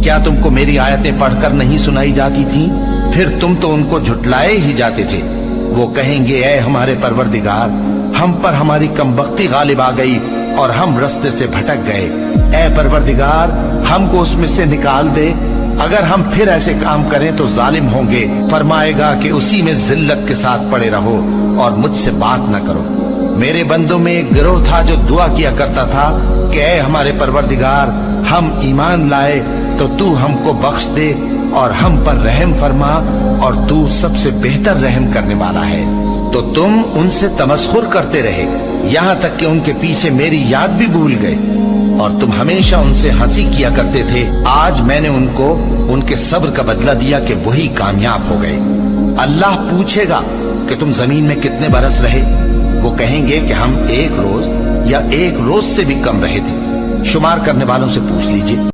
کیا تم کو میری آیتیں پڑھ کر نہیں سنائی جاتی تھیں؟ پھر تم تو ان کو جھٹلائے ہی جاتے تھے۔ وہ کہیں گے اے ہمارے پروردگار، ہم پر ہماری کمبختی غالب آ گئی اور ہم رستے سے بھٹک گئے۔ اے پروردگار، ہم کو اس میں سے نکال دے، اگر ہم پھر ایسے کام کریں تو ظالم ہوں گے۔ فرمائے گا کہ اسی میں ذلت کے ساتھ پڑے رہو اور مجھ سے بات نہ کرو۔ میرے بندوں میں ایک گروہ تھا جو دعا کیا کرتا تھا کہ اے ہمارے پروردگار، ہم ایمان لائے تو تو ہم کو بخش دے اور ہم پر رحم فرما، اور تو سب سے بہتر رحم کرنے والا ہے۔ تو تم ان سے تمسخر کرتے رہے، یہاں تک کہ ان کے پیچھے میری یاد بھی بھول گئے، اور تم ہمیشہ ان سے ہنسی کیا کرتے تھے۔ آج میں نے ان کو ان کے صبر کا بدلہ دیا کہ وہی کامیاب ہو گئے۔ اللہ پوچھے گا کہ تم زمین میں کتنے برس رہے؟ وہ کہیں گے کہ ہم 1 روز یا 1 روز سے بھی کم رہے تھے۔ شمار کرنے والوں سے پوچھ لیجئے۔